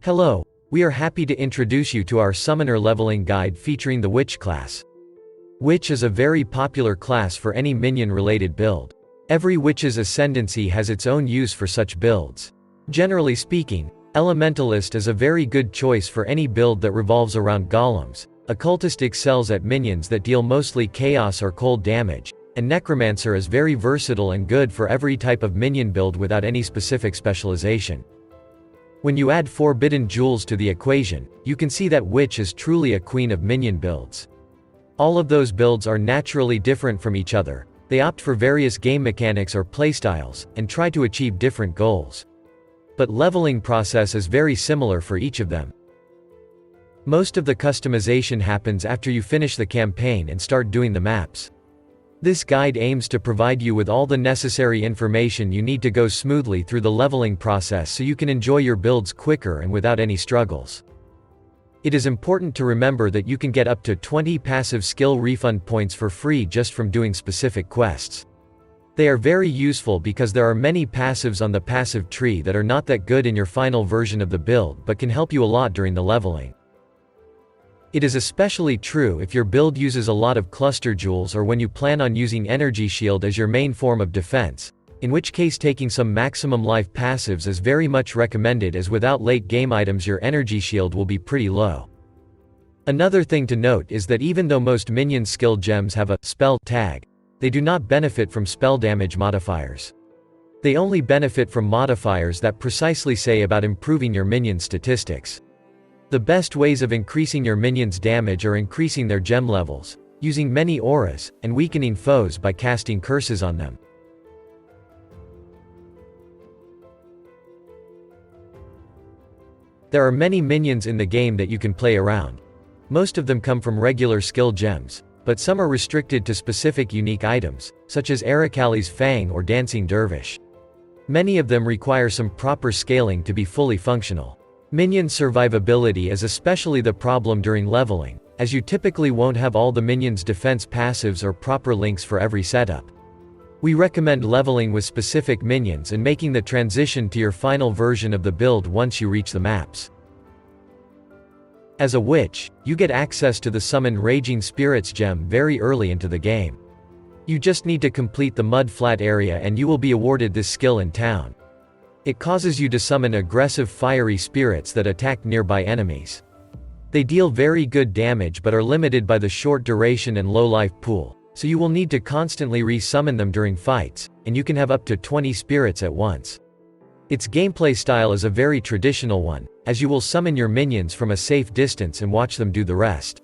Hello, we are happy to introduce you to our Summoner leveling guide featuring the Witch class. Witch is a very popular class for any minion-related build. Every Witch's ascendancy has its own use for such builds. Generally speaking, Elementalist is a very good choice for any build that revolves around golems. Occultist excels at minions that deal mostly chaos or cold damage, and Necromancer is very versatile and good for every type of minion build without any specific specialization. When you add Forbidden Jewels to the equation, you can see that Witch is truly a queen of minion builds. All of those builds are naturally different from each other. They opt for various game mechanics or playstyles, and try to achieve different goals. But leveling process is very similar for each of them. Most of the customization happens after you finish the campaign and start doing the maps. This guide aims to provide you with all the necessary information you need to go smoothly through the leveling process so you can enjoy your builds quicker and without any struggles. It is important to remember that you can get up to 20 passive skill refund points for free just from doing specific quests. They are very useful because there are many passives on the passive tree that are not that good in your final version of the build but can help you a lot during the leveling. It is especially true if your build uses a lot of cluster jewels or when you plan on using energy shield as your main form of defense, in which case taking some maximum life passives is very much recommended, as without late game items your energy shield will be pretty low. Another thing to note is that even though most minion skill gems have a spell tag, they do not benefit from spell damage modifiers. They only benefit from modifiers that precisely say about improving your minion statistics. The best ways of increasing your minions' damage are increasing their gem levels, using many auras, and weakening foes by casting curses on them. There are many minions in the game that you can play around. Most of them come from regular skill gems, but some are restricted to specific unique items, such as Arakali's Fang or Dancing Dervish. Many of them require some proper scaling to be fully functional. Minion survivability is especially the problem during leveling, as you typically won't have all the minions' defense passives or proper links for every setup. We recommend leveling with specific minions and making the transition to your final version of the build once you reach the maps. As a witch, you get access to the Summon Raging Spirits gem very early into the game. You just need to complete the Mud Flat area and you will be awarded this skill in town. It causes you to summon aggressive fiery spirits that attack nearby enemies. They deal very good damage but are limited by the short duration and low life pool, so you will need to constantly re-summon them during fights, and you can have up to 20 spirits at once. Its gameplay style is a very traditional one, as you will summon your minions from a safe distance and watch them do the rest.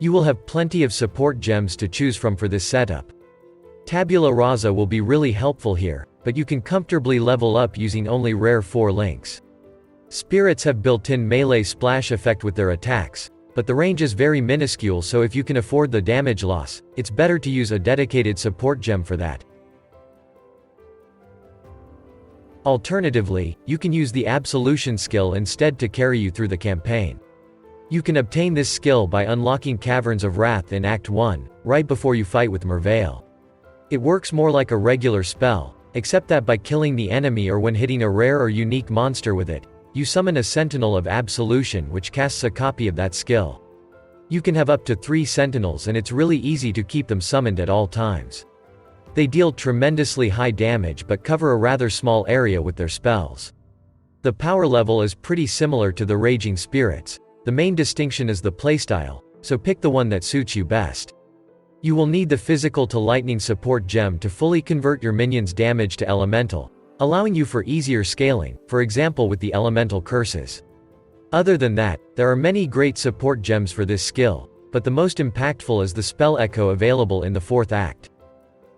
You will have plenty of support gems to choose from for this setup. Tabula Rasa will be really helpful here, but you can comfortably level up using only rare 4 links. Spirits have built-in melee splash effect with their attacks, but the range is very minuscule, so if you can afford the damage loss, it's better to use a dedicated support gem for that. Alternatively, you can use the Absolution skill instead to carry you through the campaign. You can obtain this skill by unlocking Caverns of Wrath in Act 1, right before you fight with Merveil. It works more like a regular spell, except that by killing the enemy or when hitting a rare or unique monster with it, you summon a Sentinel of Absolution which casts a copy of that skill. You can have up to 3 Sentinels and it's really easy to keep them summoned at all times. They deal tremendously high damage but cover a rather small area with their spells. The power level is pretty similar to the Raging Spirits. The main distinction is the playstyle, so pick the one that suits you best. You will need the Physical to Lightning support gem to fully convert your minions' damage to elemental, allowing you for easier scaling, for example with the elemental curses. Other than that, there are many great support gems for this skill, but the most impactful is the Spell Echo available in the 4th act.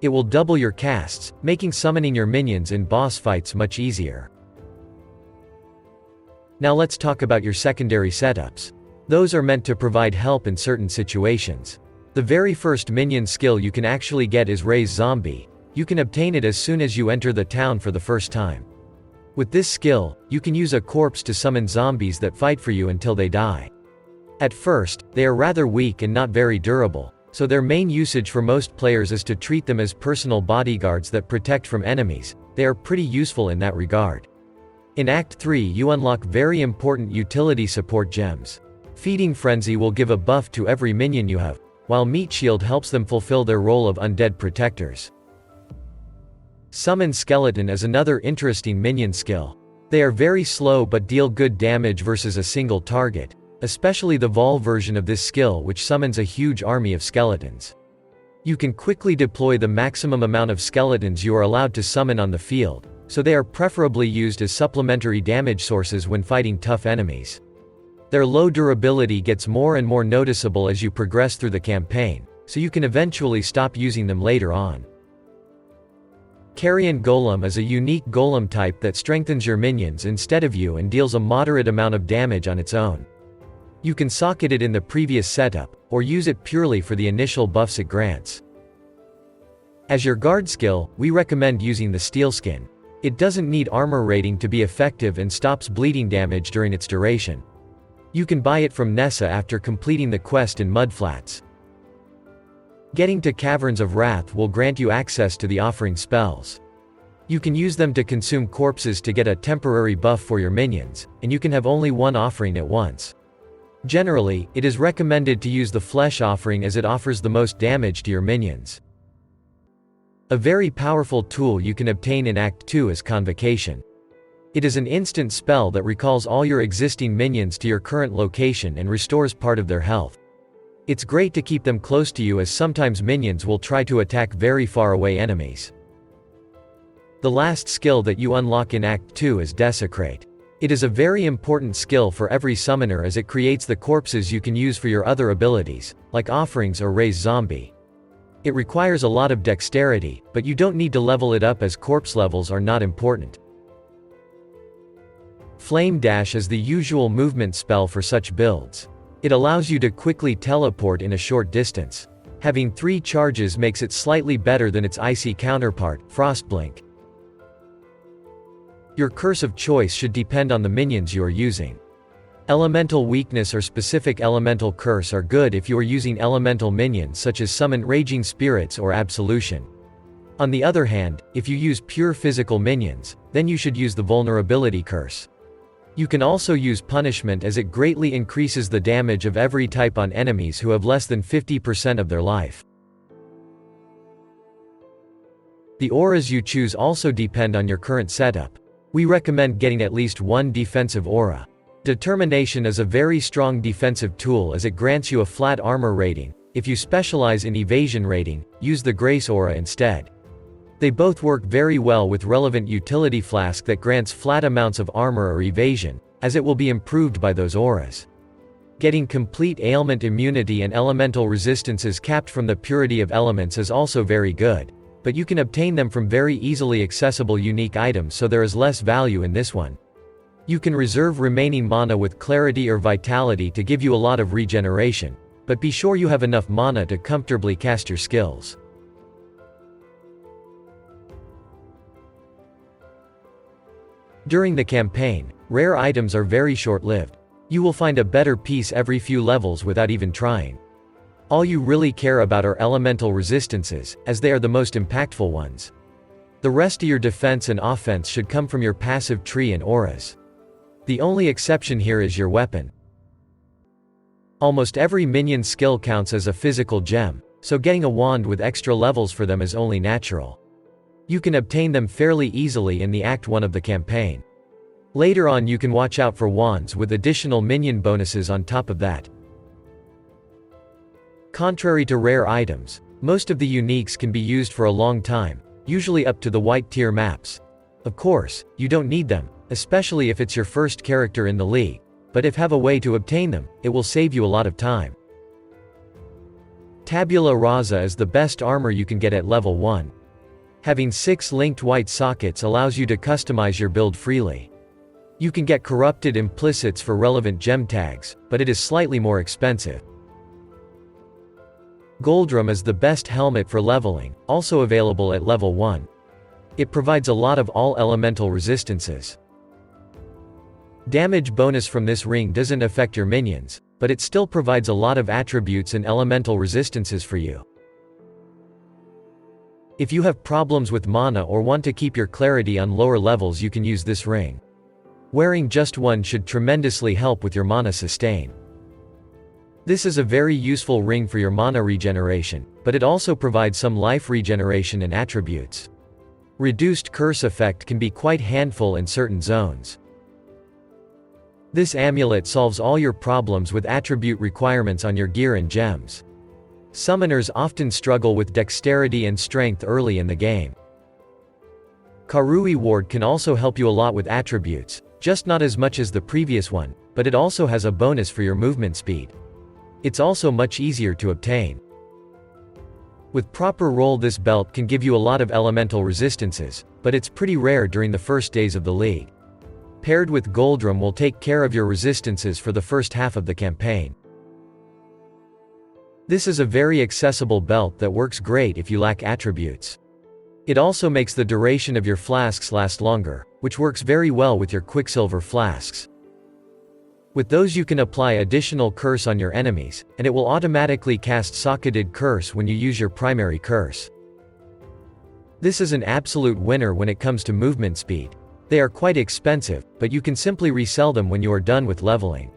It will double your casts, making summoning your minions in boss fights much easier. Now let's talk about your secondary setups. Those are meant to provide help in certain situations. The very first minion skill you can actually get is Raise Zombie. You can obtain it as soon as you enter the town for the first time. With this skill, you can use a corpse to summon zombies that fight for you until they die. At first, they are rather weak and not very durable, so their main usage for most players is to treat them as personal bodyguards that protect from enemies. They are pretty useful in that regard. In Act 3 you unlock very important utility support gems. Feeding Frenzy will give a buff to every minion you have, while Meat Shield helps them fulfill their role of undead protectors. Summon Skeleton is another interesting minion skill. They are very slow but deal good damage versus a single target, especially the Vol version of this skill which summons a huge army of skeletons. You can quickly deploy the maximum amount of skeletons you are allowed to summon on the field, so they are preferably used as supplementary damage sources when fighting tough enemies. Their low durability gets more and more noticeable as you progress through the campaign, so you can eventually stop using them later on. Carrion Golem is a unique golem type that strengthens your minions instead of you and deals a moderate amount of damage on its own. You can socket it in the previous setup, or use it purely for the initial buffs it grants. As your guard skill, we recommend using the Steel Skin. It doesn't need armor rating to be effective and stops bleeding damage during its duration. You can buy it from Nessa after completing the quest in Mudflats. Getting to Caverns of Wrath will grant you access to the offering spells. You can use them to consume corpses to get a temporary buff for your minions, and you can have only one offering at once. Generally, it is recommended to use the Flesh offering as it offers the most damage to your minions. A very powerful tool you can obtain in Act 2 is Convocation. It is an instant spell that recalls all your existing minions to your current location and restores part of their health. It's great to keep them close to you as sometimes minions will try to attack very far away enemies. The last skill that you unlock in Act 2 is Desecrate. It is a very important skill for every summoner as it creates the corpses you can use for your other abilities, like offerings or raise zombie. It requires a lot of dexterity, but you don't need to level it up as corpse levels are not important. Flame Dash is the usual movement spell for such builds. It allows you to quickly teleport in a short distance. Having 3 charges makes it slightly better than its icy counterpart, Frostblink. Your curse of choice should depend on the minions you are using. Elemental Weakness or Specific Elemental Curse are good if you are using elemental minions such as Summon Raging Spirits or Absolution. On the other hand, if you use pure physical minions, then you should use the Vulnerability Curse. You can also use Punishment as it greatly increases the damage of every type on enemies who have less than 50% of their life. The auras you choose also depend on your current setup. We recommend getting at least one defensive aura. Determination is a very strong defensive tool as it grants you a flat armor rating. If you specialize in evasion rating, use the Grace aura instead. They both work very well with relevant utility flask that grants flat amounts of armor or evasion, as it will be improved by those auras. Getting complete ailment immunity and elemental resistances capped from the purity of elements is also very good, but you can obtain them from very easily accessible unique items, so there is less value in this one. You can reserve remaining mana with clarity or vitality to give you a lot of regeneration, but be sure you have enough mana to comfortably cast your skills. During the campaign, rare items are very short-lived. You will find a better piece every few levels without even trying. All you really care about are elemental resistances, as they are the most impactful ones. The rest of your defense and offense should come from your passive tree and auras. The only exception here is your weapon. Almost every minion skill counts as a physical gem, so getting a wand with extra levels for them is only natural. You can obtain them fairly easily in the Act 1 of the campaign. Later on you can watch out for wands with additional minion bonuses on top of that. Contrary to rare items, most of the uniques can be used for a long time, usually up to the white tier maps. Of course, you don't need them, especially if it's your first character in the league, but if have a way to obtain them, it will save you a lot of time. Tabula Rasa is the best armor you can get at level 1. Having 6 linked white sockets allows you to customize your build freely. You can get corrupted implicits for relevant gem tags, but it is slightly more expensive. Goldrum is the best helmet for leveling, also available at level 1. It provides a lot of all elemental resistances. Damage bonus from this ring doesn't affect your minions, but it still provides a lot of attributes and elemental resistances for you. If you have problems with mana or want to keep your clarity on lower levels, you can use this ring. Wearing just one should tremendously help with your mana sustain. This is a very useful ring for your mana regeneration, but it also provides some life regeneration and attributes. Reduced curse effect can be quite handful in certain zones. This amulet solves all your problems with attribute requirements on your gear and gems. Summoners often struggle with dexterity and strength early in the game. Karui Ward can also help you a lot with attributes, just not as much as the previous one, but it also has a bonus for your movement speed. It's also much easier to obtain. With proper roll, this belt can give you a lot of elemental resistances, but it's pretty rare during the first days of the league. Paired with Goldrum will take care of your resistances for the first half of the campaign. This is a very accessible belt that works great if you lack attributes. It also makes the duration of your flasks last longer, which works very well with your Quicksilver flasks. With those you can apply additional curse on your enemies, and it will automatically cast Socketed Curse when you use your primary curse. This is an absolute winner when it comes to movement speed. They are quite expensive, but you can simply resell them when you are done with leveling.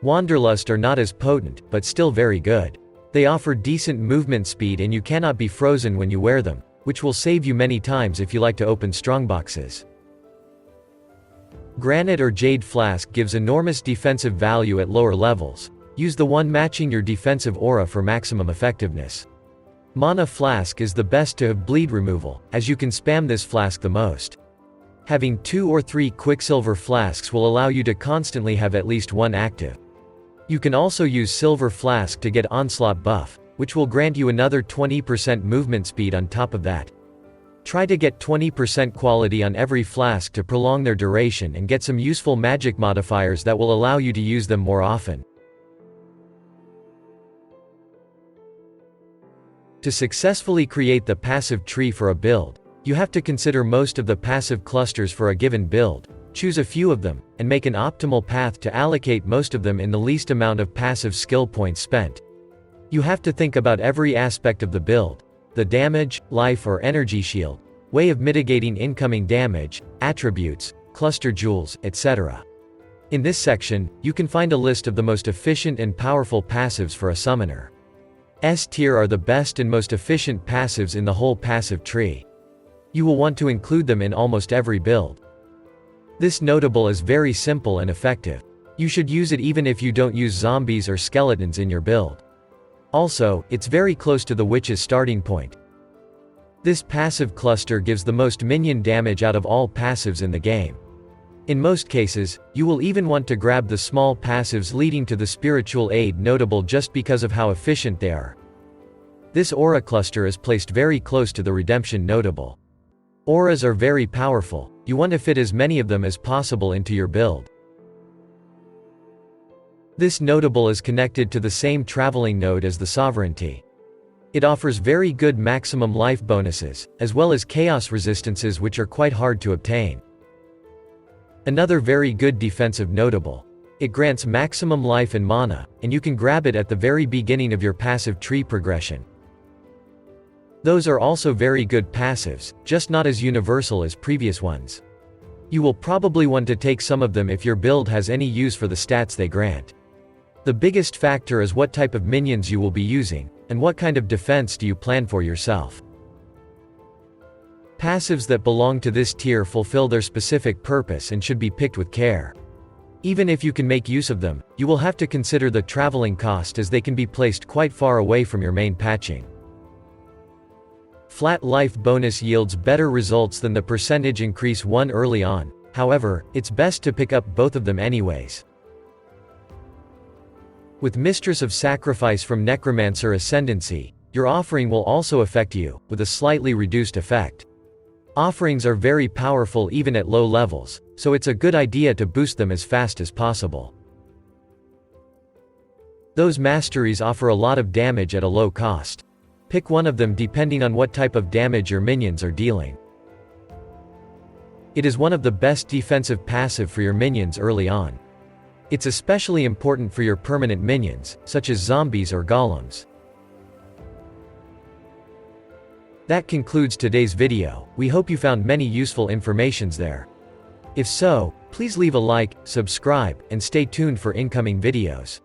Wanderlust are not as potent, but still very good. They offer decent movement speed and you cannot be frozen when you wear them, which will save you many times if you like to open strongboxes. Granite or Jade Flask gives enormous defensive value at lower levels. Use the one matching your defensive aura for maximum effectiveness. Mana Flask is the best to have bleed removal, as you can spam this flask the most. Having 2 or 3 Quicksilver flasks will allow you to constantly have at least one active. You can also use Silver Flask to get Onslaught buff, which will grant you another 20% movement speed on top of that. Try to get 20% quality on every flask to prolong their duration and get some useful magic modifiers that will allow you to use them more often. To successfully create the passive tree for a build, you have to consider most of the passive clusters for a given build, choose a few of them, and make an optimal path to allocate most of them in the least amount of passive skill points spent. You have to think about every aspect of the build: the damage, life or energy shield, way of mitigating incoming damage, attributes, cluster jewels, etc. In this section, you can find a list of the most efficient and powerful passives for a summoner. S tier are the best and most efficient passives in the whole passive tree. You will want to include them in almost every build. This notable is very simple and effective. You should use it even if you don't use zombies or skeletons in your build. Also, it's very close to the witch's starting point. This passive cluster gives the most minion damage out of all passives in the game. In most cases, you will even want to grab the small passives leading to the spiritual aid notable just because of how efficient they are. This aura cluster is placed very close to the redemption notable. Auras are very powerful. You want to fit as many of them as possible into your build. This notable is connected to the same traveling node as the sovereignty. It offers very good maximum life bonuses, as well as chaos resistances which are quite hard to obtain. Another very good defensive notable. It grants maximum life and mana, and you can grab it at the very beginning of your passive tree progression. Those are also very good passives, just not as universal as previous ones. You will probably want to take some of them if your build has any use for the stats they grant. The biggest factor is what type of minions you will be using, and what kind of defense do you plan for yourself. Passives that belong to this tier fulfill their specific purpose and should be picked with care. Even if you can make use of them, you will have to consider the traveling cost as they can be placed quite far away from your main patching. Flat life bonus yields better results than the percentage increase one early on, however, it's best to pick up both of them anyways. With Mistress of Sacrifice from Necromancer Ascendancy, your offering will also affect you, with a slightly reduced effect. Offerings are very powerful even at low levels, so it's a good idea to boost them as fast as possible. Those Masteries offer a lot of damage at a low cost. Pick one of them depending on what type of damage your minions are dealing. It is one of the best defensive passive for your minions early on. It's especially important for your permanent minions, such as zombies or golems. That concludes today's video. We hope you found many useful informations there. If so, please leave a like, subscribe, and stay tuned for incoming videos.